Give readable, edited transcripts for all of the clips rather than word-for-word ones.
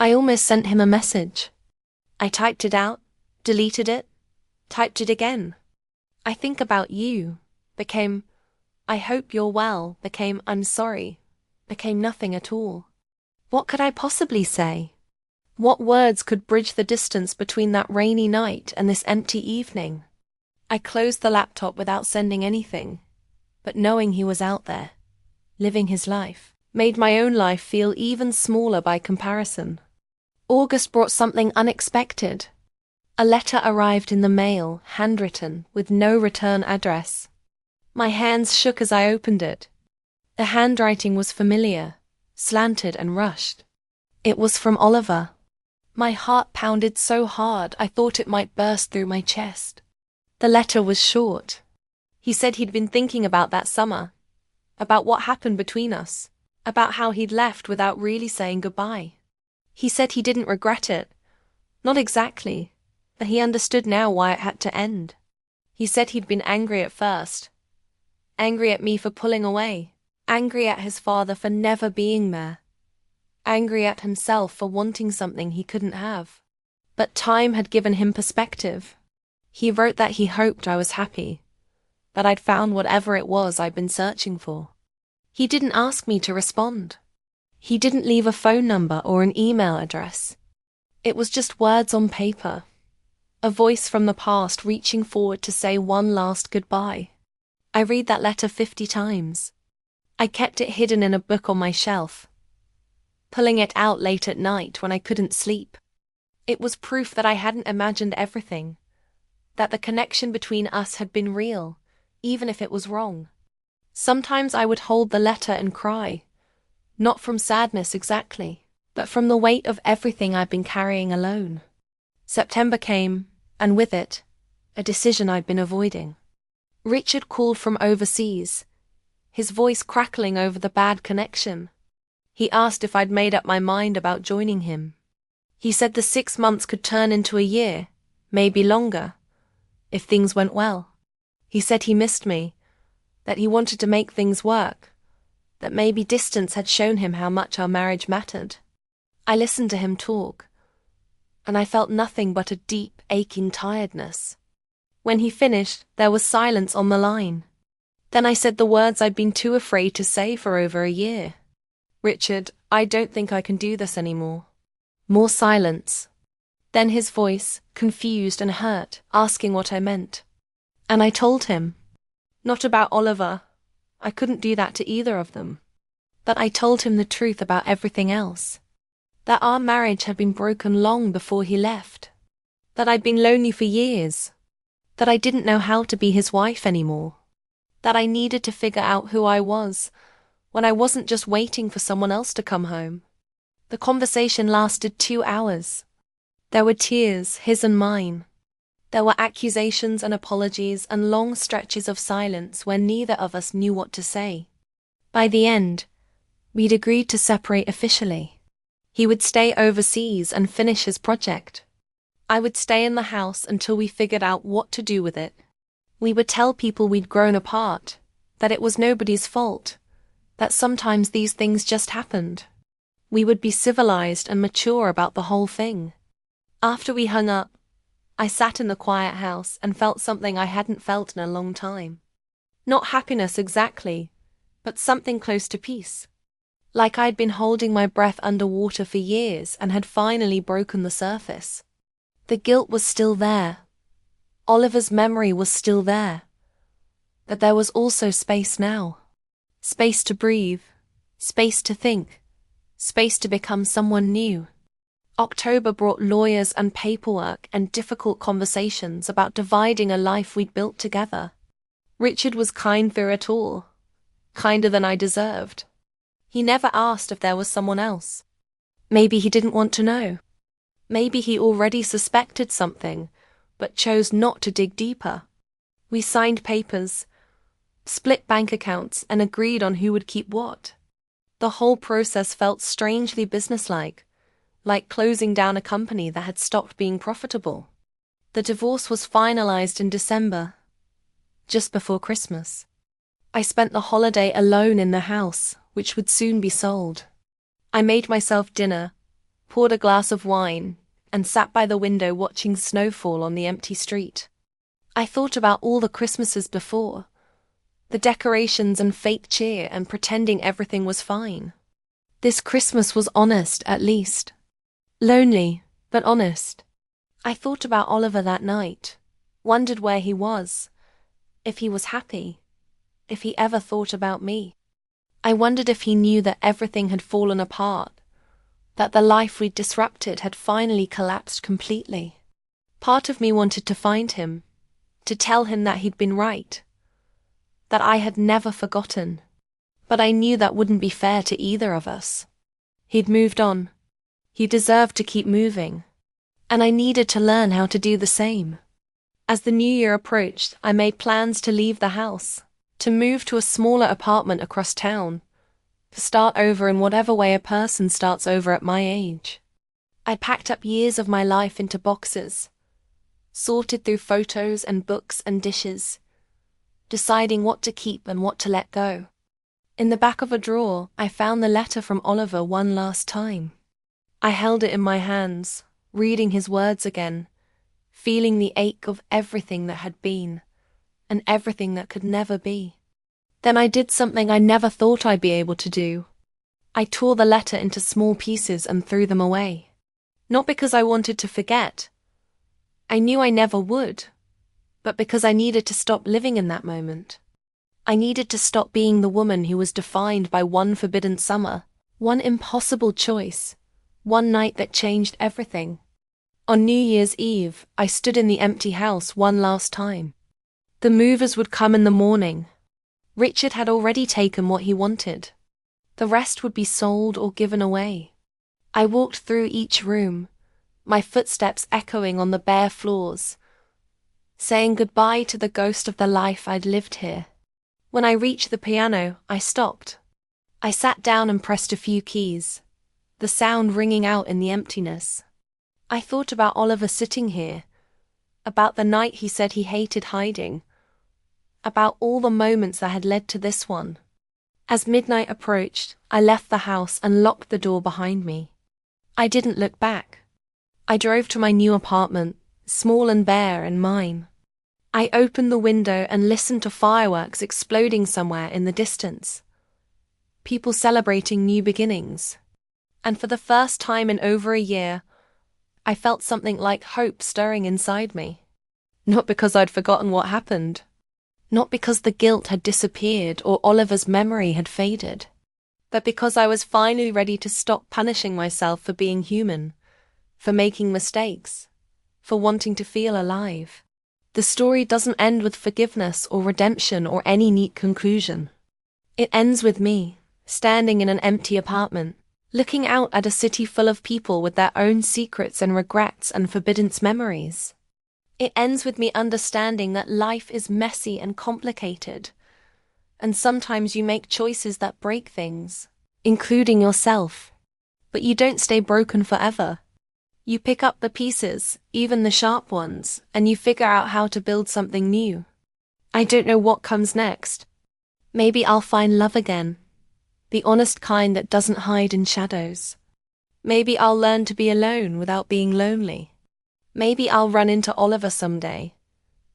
I almost sent him a message. I typed it out, deleted it, typed it again. I think about you became I hope you're well became I'm sorry became nothing at all. What could I possibly say? What words could bridge the distance between that rainy night and this empty evening? I closed the laptop without sending anything, but knowing he was out there, living his life, made my own life feel even smaller by comparison. August brought something unexpected. A letter arrived in the mail, handwritten, with no return address. My hands shook as I opened it. The handwriting was familiar, slanted and rushed. It was from Oliver. My heart pounded so hard I thought it might burst through my chest. The letter was short. He said he'd been thinking about that summer, about what happened between us, about how he'd left without really saying goodbye. He said he didn't regret it. Not exactly, but he understood now why it had to end. He said he'd been angry at first. Angry at me for pulling away. Angry at his father for never being there. Angry at himself for wanting something he couldn't have. But time had given him perspective. He wrote that he hoped I was happy, that I'd found whatever it was I'd been searching for. He didn't ask me to respond. He didn't leave a phone number or an email address. It was just words on paper. A voice from the past reaching forward to say one last goodbye. I read that letter 50 times. I kept it hidden in a book on my shelf, pulling it out late at night when I couldn't sleep. It was proof that I hadn't imagined everything, that the connection between us had been real, even if it was wrong. Sometimes I would hold the letter and cry, not from sadness exactly, but from the weight of everything I'd been carrying alone. September came, and with it, a decision I'd been avoiding. Richard called from overseas, his voice crackling over the bad connection. He asked if I'd made up my mind about joining him. He said the 6 months could turn into a year, maybe longer, if things went well. He said he missed me, that he wanted to make things work, that maybe distance had shown him how much our marriage mattered. I listened to him talk, and I felt nothing but a deep, aching tiredness. When he finished, there was silence on the line. Then I said the words I'd been too afraid to say for over a year. Richard, I don't think I can do this anymore. More silence. Then his voice, confused and hurt, asking what I meant. And I told him. Not about Oliver. I couldn't do that to either of them. But I told him the truth about everything else. That our marriage had been broken long before he left. That I'd been lonely for years. That I didn't know how to be his wife anymore. That I needed to figure out who I was, when I wasn't just waiting for someone else to come home. The conversation lasted 2 hours. There were tears, his and mine. There were accusations and apologies and long stretches of silence where neither of us knew what to say. By the end, we'd agreed to separate officially. He would stay overseas and finish his project. I would stay in the house until we figured out what to do with it. We would tell people we'd grown apart, that it was nobody's fault, that sometimes these things just happened. We would be civilized and mature about the whole thing. After we hung up, I sat in the quiet house and felt something I hadn't felt in a long time. Not happiness exactly, but something close to peace. Like I'd been holding my breath underwater for years and had finally broken the surface. The guilt was still there. Oliver's memory was still there. But there was also space now. Space to breathe. Space to think. Space to become someone new. October brought lawyers and paperwork and difficult conversations about dividing a life we'd built together. Richard was kind through it all. Kinder than I deserved. He never asked if there was someone else. Maybe he didn't want to know. Maybe he already suspected something, but chose not to dig deeper. We signed papers, split bank accounts, and agreed on who would keep what. The whole process felt strangely businesslike, like closing down a company that had stopped being profitable. The divorce was finalized in December, just before Christmas. I spent the holiday alone in the house, which would soon be sold. I made myself dinner, poured a glass of wine, and sat by the window watching snowfall on the empty street. I thought about all the Christmases before, the decorations and fake cheer and pretending everything was fine. This Christmas was honest, at least. Lonely, but honest. I thought about Oliver that night, wondered where he was, if he was happy, if he ever thought about me. I wondered if he knew that everything had fallen apart, that the life we'd disrupted had finally collapsed completely. Part of me wanted to find him, to tell him that he'd been right, that I had never forgotten. But I knew that wouldn't be fair to either of us. He'd moved on. He deserved to keep moving. And I needed to learn how to do the same. As the new year approached, I made plans to leave the house, to move to a smaller apartment across town, to start over in whatever way a person starts over at my age. I'd packed up years of my life into boxes, sorted through photos and books and dishes, deciding what to keep and what to let go. In the back of a drawer, I found the letter from Oliver one last time. I held it in my hands, reading his words again, feeling the ache of everything that had been, and everything that could never be. Then I did something I never thought I'd be able to do. I tore the letter into small pieces and threw them away. Not because I wanted to forget. I knew I never would, but because I needed to stop living in that moment. I needed to stop being the woman who was defined by one forbidden summer, one impossible choice, one night that changed everything. On New Year's Eve, I stood in the empty house one last time. The movers would come in the morning. Richard had already taken what he wanted. The rest would be sold or given away. I walked through each room, my footsteps echoing on the bare floors, saying goodbye to the ghost of the life I'd lived here. When I reached the piano, I stopped. I sat down and pressed a few keys, the sound ringing out in the emptiness. I thought about Oliver sitting here, about the night he said he hated hiding, about all the moments that had led to this one. As midnight approached, I left the house and locked the door behind me. I didn't look back. I drove to my new apartment, small and bare and mine. I opened the window and listened to fireworks exploding somewhere in the distance. People celebrating new beginnings. And for the first time in over a year, I felt something like hope stirring inside me. Not because I'd forgotten what happened. Not because the guilt had disappeared or Oliver's memory had faded. But because I was finally ready to stop punishing myself for being human, for making mistakes, for wanting to feel alive. The story doesn't end with forgiveness or redemption or any neat conclusion. It ends with me, standing in an empty apartment, looking out at a city full of people with their own secrets and regrets and forbidden memories. It ends with me understanding that life is messy and complicated, and sometimes you make choices that break things, including yourself. But you don't stay broken forever. You pick up the pieces, even the sharp ones, and you figure out how to build something new. I don't know what comes next. Maybe I'll find love again, the honest kind that doesn't hide in shadows. Maybe I'll learn to be alone without being lonely. Maybe I'll run into Oliver someday,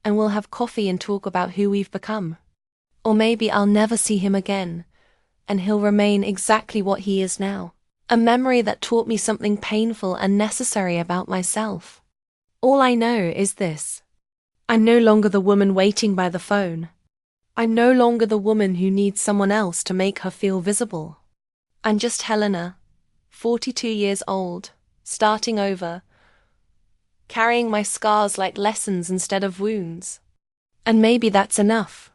and we'll have coffee and talk about who we've become. Or maybe I'll never see him again, and he'll remain exactly what he is now. A memory that taught me something painful and necessary about myself. All I know is this. I'm no longer the woman waiting by the phone. I'm no longer the woman who needs someone else to make her feel visible. I'm just Helena, 42 years old, starting over, carrying my scars like lessons instead of wounds. And maybe that's enough.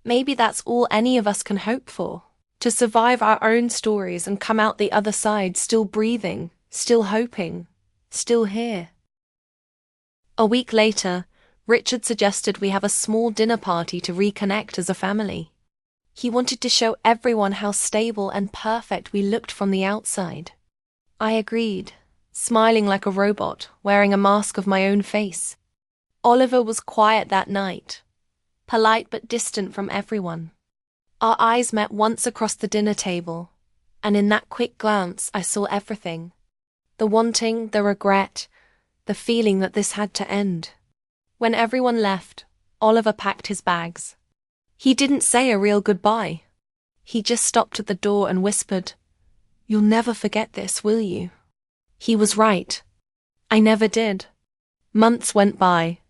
Maybe that's all any of us can hope for. To survive our own stories and come out the other side still breathing, still hoping, still here. A week later, Richard suggested we have a small dinner party to reconnect as a family. He wanted to show everyone how stable and perfect we looked from the outside. I agreed, smiling like a robot, wearing a mask of my own face. Oliver was quiet that night, polite but distant from everyone. Our eyes met once across the dinner table, and in that quick glance I saw everything. The wanting, the regret, the feeling that this had to end. When everyone left, Oliver packed his bags. He didn't say a real goodbye. He just stopped at the door and whispered, "You'll never forget this, will you?" He was right. I never did. Months went by.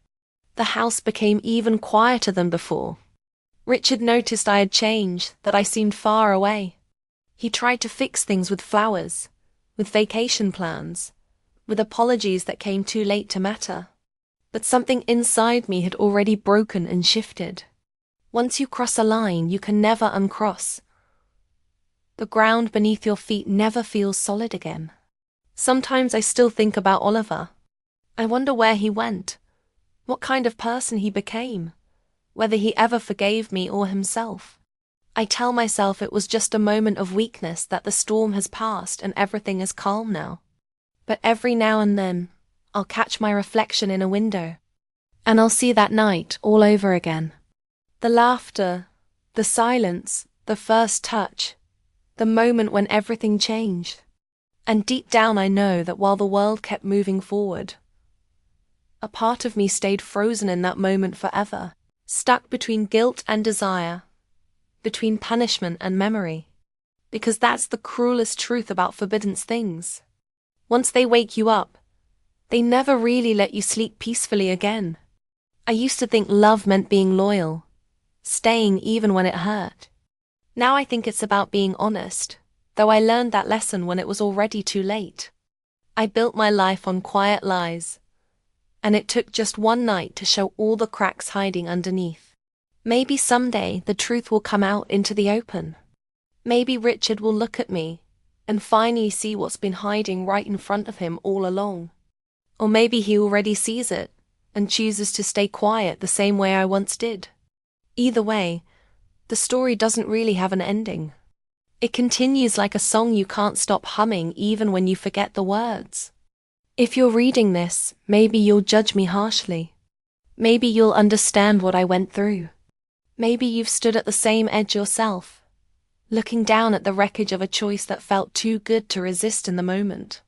The house became even quieter than before. Richard noticed I had changed, that I seemed far away. He tried to fix things with flowers, with vacation plans, with apologies that came too late to matter. But something inside me had already broken and shifted. Once you cross a line, you can never uncross. The ground beneath your feet never feels solid again. Sometimes I still think about Oliver. I wonder where he went, what kind of person he became, whether he ever forgave me or himself. I tell myself it was just a moment of weakness, that the storm has passed and everything is calm now. But every now and then, I'll catch my reflection in a window, and I'll see that night all over again. The laughter, the silence, the first touch, the moment when everything changed. And deep down I know that while the world kept moving forward, a part of me stayed frozen in that moment forever, stuck between guilt and desire, between punishment and memory. Because that's the cruelest truth about forbidden things. Once they wake you up, they never really let you sleep peacefully again. I used to think love meant being loyal, staying even when it hurt. Now I think it's about being honest, though I learned that lesson when it was already too late. I built my life on quiet lies, and it took just one night to show all the cracks hiding underneath. Maybe someday the truth will come out into the open. Maybe Richard will look at me and finally see what's been hiding right in front of him all along. Or maybe he already sees it and chooses to stay quiet the same way I once did. Either way, the story doesn't really have an ending. It continues like a song you can't stop humming even when you forget the words. If you're reading this, maybe you'll judge me harshly. Maybe you'll understand what I went through. Maybe you've stood at the same edge yourself, looking down at the wreckage of a choice that felt too good to resist in the moment.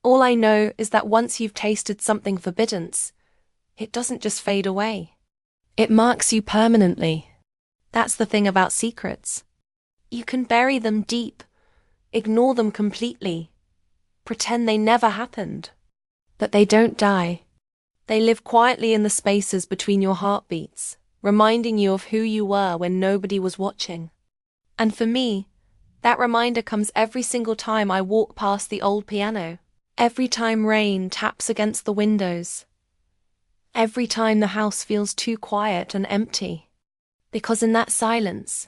All I know is that once you've tasted something forbidden, it doesn't just fade away. It marks you permanently. That's the thing about secrets. You can bury them deep, ignore them completely, pretend they never happened. But they don't die. They live quietly in the spaces between your heartbeats, reminding you of who you were when nobody was watching. And for me, that reminder comes every single time I walk past the old piano, every time rain taps against the windows, every time the house feels too quiet and empty. Because in that silence,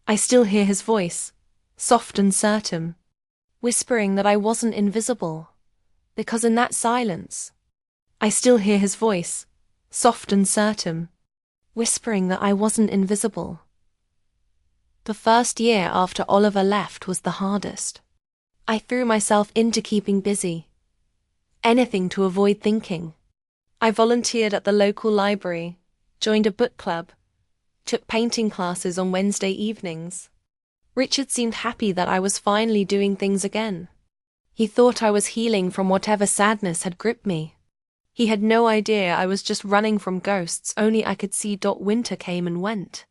I still hear his voice, soft and certain, whispering that I wasn't invisible. Because in that silence, I still hear his voice, soft and certain, whispering that I wasn't invisible. The first year after Oliver left was the hardest. I threw myself into keeping busy. Anything to avoid thinking. I volunteered at the local library, joined a book club, took painting classes on Wednesday evenings. Richard seemed happy that I was finally doing things again. He thought I was healing from whatever sadness had gripped me. He had no idea I was just running from ghosts, only I could see. Winter came and went.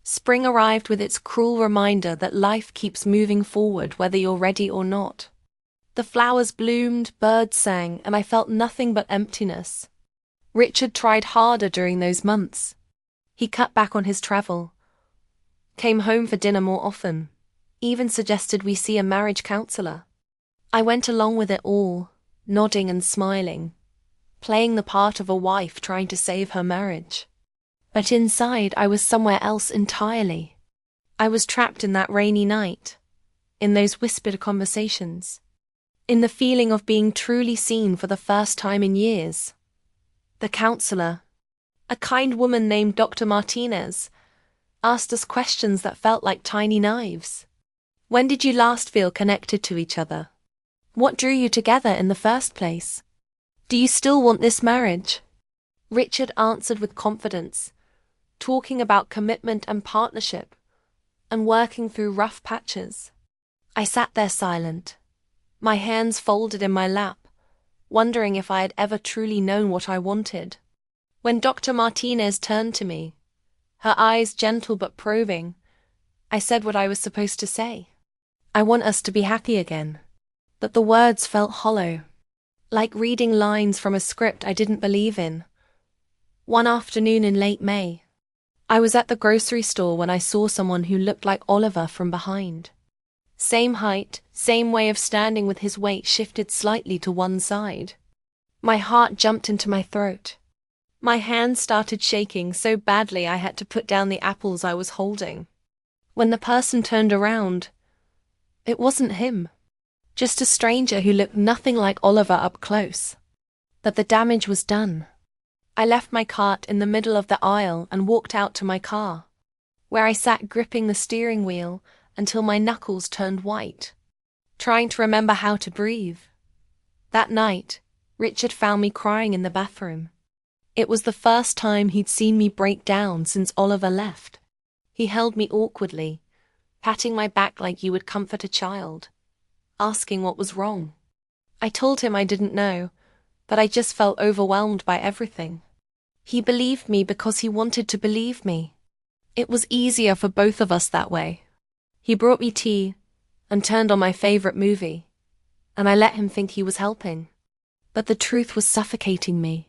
Spring arrived with its cruel reminder that life keeps moving forward whether you're ready or not. The flowers bloomed, birds sang, and I felt nothing but emptiness. Richard tried harder during those months. He cut back on his travel, came home for dinner more often, even suggested we see a marriage counselor. I went along with it all, nodding and smiling, playing the part of a wife trying to save her marriage. But inside I was somewhere else entirely. I was trapped in that rainy night, in those whispered conversations, in the feeling of being truly seen for the first time in years. The counselor, a kind woman named Dr. Martinez, asked us questions that felt like tiny knives. When did you last feel connected to each other? What drew you together in the first place? Do you still want this marriage? Richard answered with confidence, talking about commitment and partnership, and working through rough patches. I sat there silent, My hands folded in my lap, wondering if I had ever truly known what I wanted. When Dr. Martinez turned to me, her eyes gentle but probing, I said what I was supposed to say. I want us to be happy again. But the words felt hollow, like reading lines from a script I didn't believe in. One afternoon in late May, I was at the grocery store when I saw someone who looked like Oliver from behind. Same height, same way of standing with his weight shifted slightly to one side. My heart jumped into my throat. My hands started shaking so badly I had to put down the apples I was holding. When the person turned around, it wasn't him. Just a stranger who looked nothing like Oliver up close. But the damage was done. I left my cart in the middle of the aisle and walked out to my car, where I sat gripping the steering wheel until my knuckles turned white, trying to remember how to breathe. That night, Richard found me crying in the bathroom. It was the first time he'd seen me break down since Oliver left. He held me awkwardly, patting my back like you would comfort a child, asking what was wrong. I told him I didn't know, but I just felt overwhelmed by everything. He believed me because he wanted to believe me. It was easier for both of us that way. He brought me tea and turned on my favorite movie, and I let him think he was helping. But the truth was suffocating me.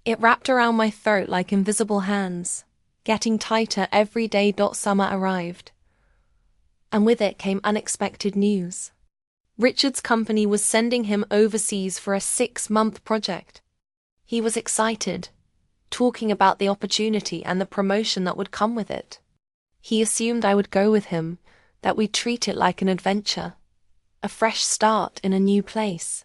It wrapped around my throat like invisible hands, getting tighter every day. Summer arrived, and with it came unexpected news. Richard's company was sending him overseas for a 6-month project. He was excited, talking about the opportunity and the promotion that would come with it. He assumed I would go with him, that we'd treat it like an adventure, a fresh start in a new place.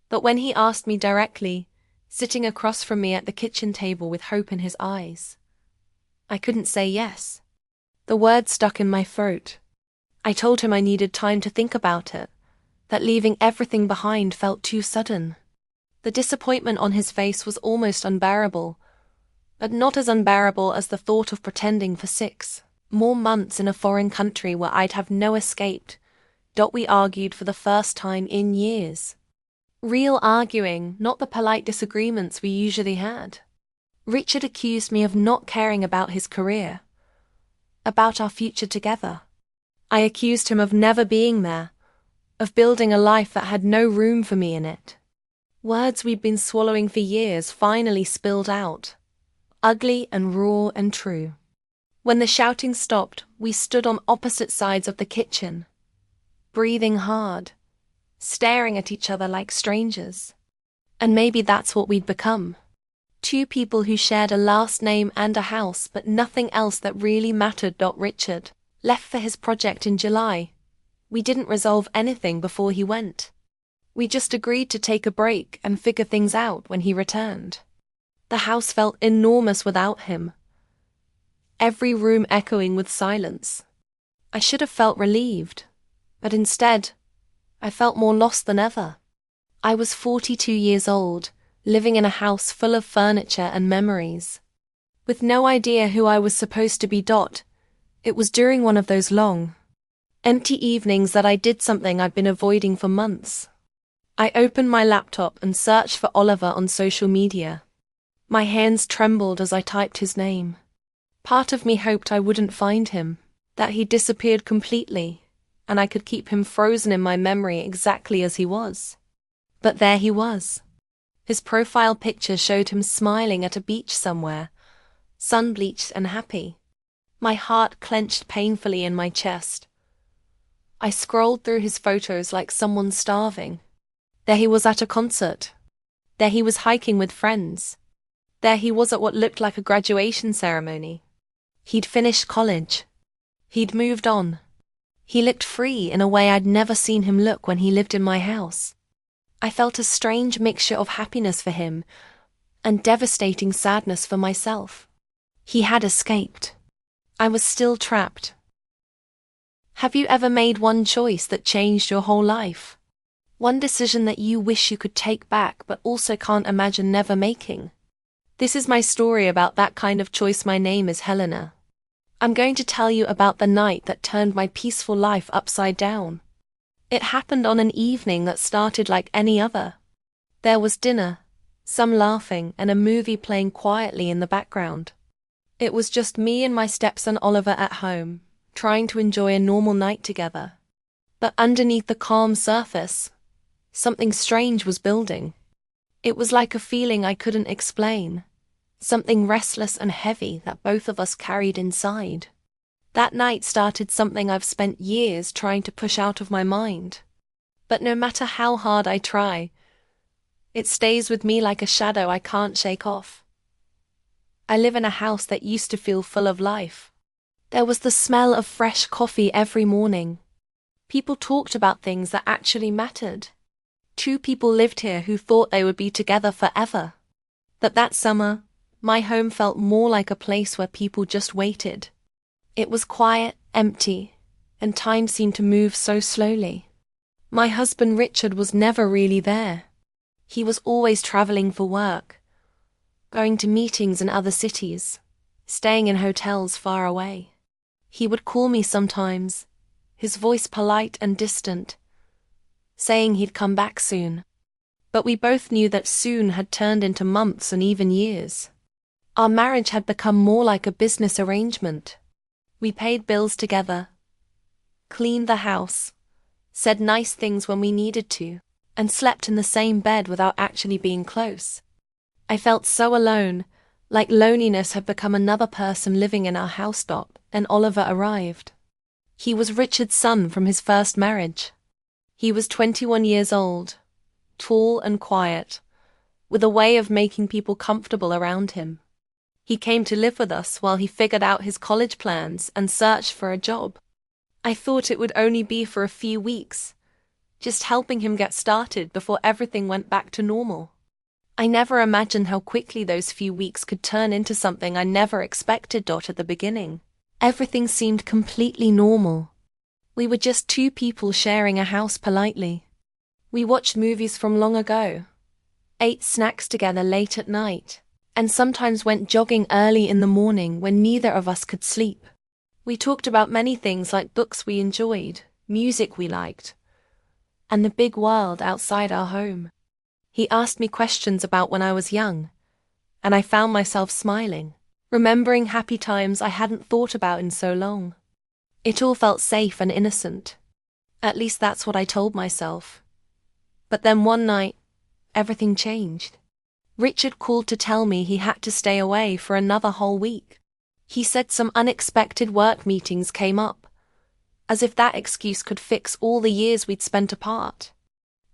But when he asked me directly, sitting across from me at the kitchen table with hope in his eyes, I couldn't say yes. The words stuck in my throat. I told him I needed time to think about it, that leaving everything behind felt too sudden. The disappointment on his face was almost unbearable, but not as unbearable as the thought of pretending for 6 more months in a foreign country where I'd have no escape. We argued for the first time in years. Real arguing, not the polite disagreements we usually had. Richard accused me of not caring about his career, about our future together. I accused him of never being there, of building a life that had no room for me in it. Words we'd been swallowing for years finally spilled out, ugly and raw and true. When the shouting stopped, we stood on opposite sides of the kitchen, breathing hard, staring at each other like strangers. And maybe that's what we'd become. 2 people who shared a last name and a house, but nothing else that really mattered. Richard left for his project in July. We didn't resolve anything before he went. We just agreed to take a break and figure things out when he returned. The house felt enormous without him, every room echoing with silence. I should have felt relieved, but instead, I felt more lost than ever. I was 42 years old, living in a house full of furniture and memories, with no idea who I was supposed to be. It was during one of those long, empty evenings that I did something I'd been avoiding for months. I opened my laptop and searched for Oliver on social media. My hands trembled as I typed his name. Part of me hoped I wouldn't find him, that he'd disappeared completely, and I could keep him frozen in my memory exactly as he was. But there he was. His profile picture showed him smiling at a beach somewhere, sun-bleached and happy. My heart clenched painfully in my chest. I scrolled through his photos like someone starving. There he was at a concert. There he was hiking with friends. There he was at what looked like a graduation ceremony. He'd finished college. He'd moved on. He looked free in a way I'd never seen him look when he lived in my house. I felt a strange mixture of happiness for him and devastating sadness for myself. He had escaped. I was still trapped. Have you ever made one choice that changed your whole life? One decision that you wish you could take back but also can't imagine never making? This is my story about that kind of choice. My name is Helena. I'm going to tell you about the night that turned my peaceful life upside down. It happened on an evening that started like any other. There was dinner, some laughing, and a movie playing quietly in the background. It was just me and my stepson Oliver at home, trying to enjoy a normal night together. But underneath the calm surface, something strange was building. It was like a feeling I couldn't explain, something restless and heavy that both of us carried inside. That night started something I've spent years trying to push out of my mind. But no matter how hard I try, it stays with me like a shadow I can't shake off. I live in a house that used to feel full of life. There was the smell of fresh coffee every morning. People talked about things that actually mattered. 2 people lived here who thought they would be together forever. But that summer, my home felt more like a place where people just waited. It was quiet, empty, and time seemed to move so slowly. My husband Richard was never really there. He was always traveling for work, going to meetings in other cities, staying in hotels far away. He would call me sometimes, his voice polite and distant, saying he'd come back soon. But we both knew that soon had turned into months and even years. Our marriage had become more like a business arrangement. We paid bills together, cleaned the house, said nice things when we needed to, and slept in the same bed without actually being close. I felt so alone, like loneliness had become another person living in our housetop, and Oliver arrived. He was Richard's son from his first marriage. He was 21 years old, tall and quiet, with a way of making people comfortable around him. He came to live with us while he figured out his college plans and searched for a job. I thought it would only be for a few weeks, just helping him get started before everything went back to normal. I never imagined how quickly those few weeks could turn into something I never expected. At the beginning, everything seemed completely normal. We were just 2 people sharing a house politely. We watched movies from long ago, ate snacks together late at night, and sometimes went jogging early in the morning when neither of us could sleep. We talked about many things like books we enjoyed, music we liked, and the big world outside our home. He asked me questions about when I was young, and I found myself smiling, remembering happy times I hadn't thought about in so long. It all felt safe and innocent. At least that's what I told myself. But then one night, everything changed. Richard called to tell me he had to stay away for another whole week. He said some unexpected work meetings came up, as if that excuse could fix all the years we'd spent apart.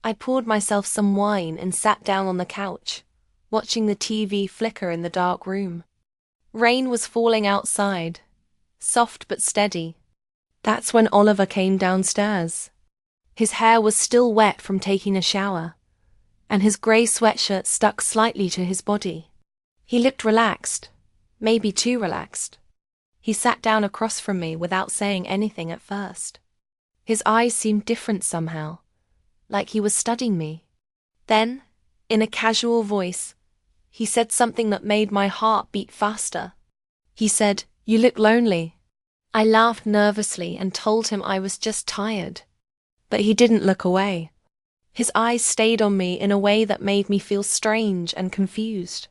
I poured myself some wine and sat down on the couch, watching the TV flicker in the dark room. Rain was falling outside, soft but steady. That's when Oliver came downstairs. His hair was still wet from taking a shower, and his grey sweatshirt stuck slightly to his body. He looked relaxed, maybe too relaxed. He sat down across from me without saying anything at first. His eyes seemed different somehow, like he was studying me. Then, in a casual voice, he said something that made my heart beat faster. He said, "You look lonely." I laughed nervously and told him I was just tired. But he didn't look away. His eyes stayed on me in a way that made me feel strange and confused.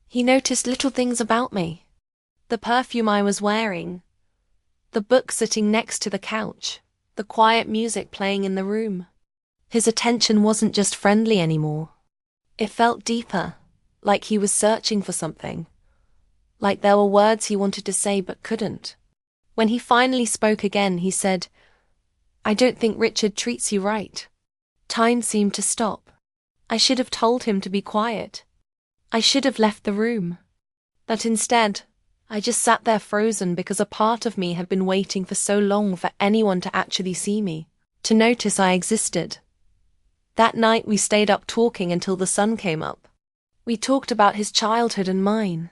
He noticed little things about me. The perfume I was wearing, the book sitting next to the couch, the quiet music playing in the room. His attention wasn't just friendly anymore. It felt deeper, like he was searching for something. Like there were words he wanted to say but couldn't. When he finally spoke again, he said, "I don't think Richard treats you right." Time seemed to stop. I should have told him to be quiet. I should have left the room. But instead, I just sat there frozen because a part of me had been waiting for so long for anyone to actually see me, to notice I existed. That night we stayed up talking until the sun came up. We talked about his childhood and mine.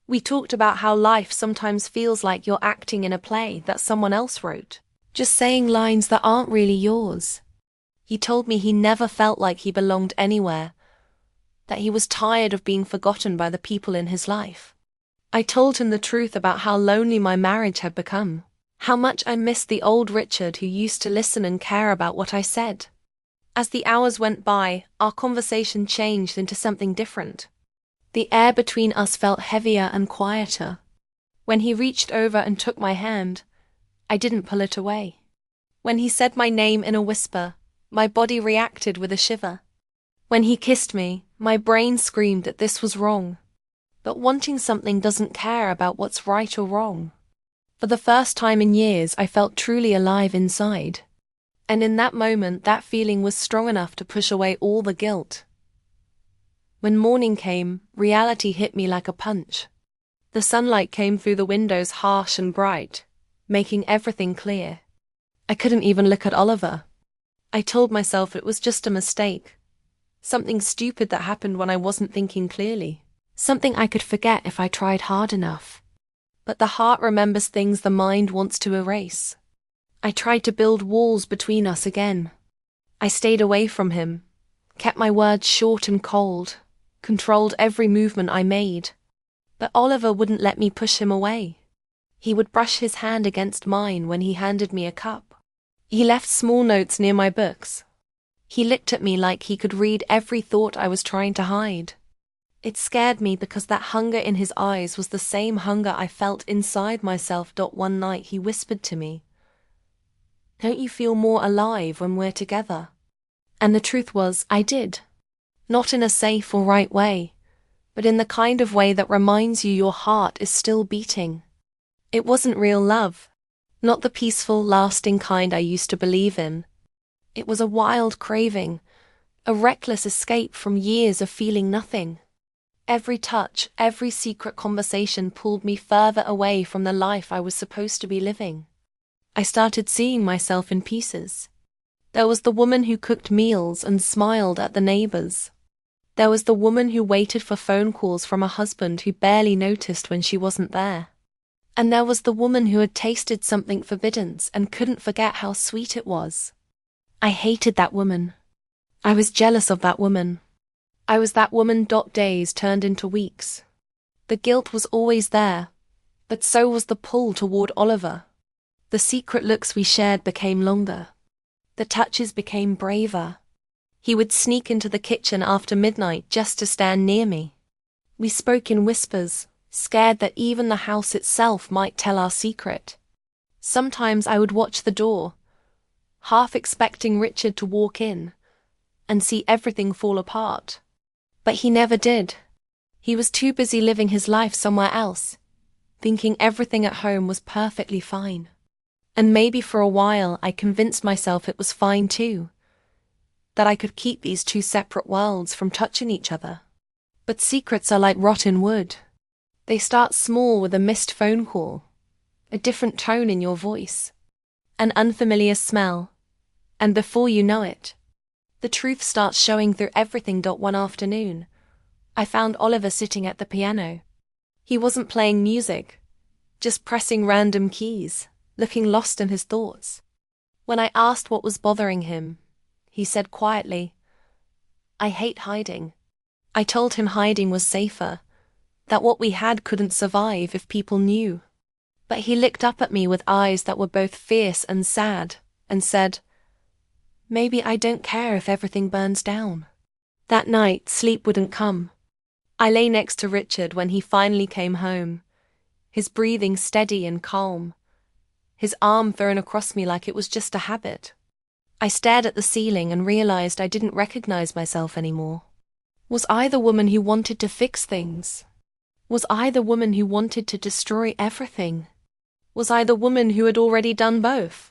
We talked about how life sometimes feels like you're acting in a play that someone else wrote, just saying lines that aren't really yours. He told me he never felt like he belonged anywhere, that he was tired of being forgotten by the people in his life. I told him the truth about how lonely my marriage had become, How much I missed the old Richard who used to listen and care about what I said. As the hours went by, our conversation changed into something different. The air between us felt heavier and quieter. When he reached over and took my hand, I didn't pull it away. When he said my name in a whisper, my body reacted with a shiver. When he kissed me, my brain screamed that this was wrong. But wanting something doesn't care about what's right or wrong. For the first time in years, I felt truly alive inside. And in that moment, that feeling was strong enough to push away all the guilt. When morning came, reality hit me like a punch. The sunlight came through the windows harsh and bright, making everything clear. I couldn't even look at Oliver. I told myself it was just a mistake. Something stupid that happened when I wasn't thinking clearly. Something I could forget if I tried hard enough. But the heart remembers things the mind wants to erase. I tried to build walls between us again. I stayed away from him, kept my words short and cold, controlled every movement I made. But Oliver wouldn't let me push him away. He would brush his hand against mine when he handed me a cup. He left small notes near my books. He looked at me like he could read every thought I was trying to hide. It scared me because that hunger in his eyes was the same hunger I felt inside myself. One night he whispered to me, "Don't you feel more alive when we're together?" And the truth was, I did. Not in a safe or right way, but in the kind of way that reminds you your heart is still beating. It wasn't real love, not the peaceful, lasting kind I used to believe in. It was a wild craving, a reckless escape from years of feeling nothing. Every touch, every secret conversation pulled me further away from the life I was supposed to be living. I started seeing myself in pieces. There was the woman who cooked meals and smiled at the neighbors. There was the woman who waited for phone calls from a husband who barely noticed when she wasn't there. And there was the woman who had tasted something forbidden and couldn't forget how sweet it was. I hated that woman. I was jealous of that woman. I was that woman. Days turned into weeks. The guilt was always there, but so was the pull toward Oliver. The secret looks we shared became longer. The touches became braver. He would sneak into the kitchen after midnight just to stand near me. We spoke in whispers, scared that even the house itself might tell our secret. Sometimes I would watch the door, half expecting Richard to walk in and see everything fall apart. But he never did. He was too busy living his life somewhere else, thinking everything at home was perfectly fine. And maybe for a while I convinced myself it was fine too, that I could keep these two separate worlds from touching each other. But secrets are like rotten wood. They start small with a missed phone call, a different tone in your voice, an unfamiliar smell, and before you know it, the truth starts showing through everything. One afternoon, I found Oliver sitting at the piano. He wasn't playing music, just pressing random keys, looking lost in his thoughts. When I asked what was bothering him, he said quietly, "I hate hiding." I told him hiding was safer, that what we had couldn't survive if people knew. But he looked up at me with eyes that were both fierce and sad, and said, "Maybe I don't care if everything burns down." That night, sleep wouldn't come. I lay next to Richard when he finally came home, his breathing steady and calm, his arm thrown across me like it was just a habit. I stared at the ceiling and realized I didn't recognize myself anymore. Was I the woman who wanted to fix things? Was I the woman who wanted to destroy everything? Was I the woman who had already done both?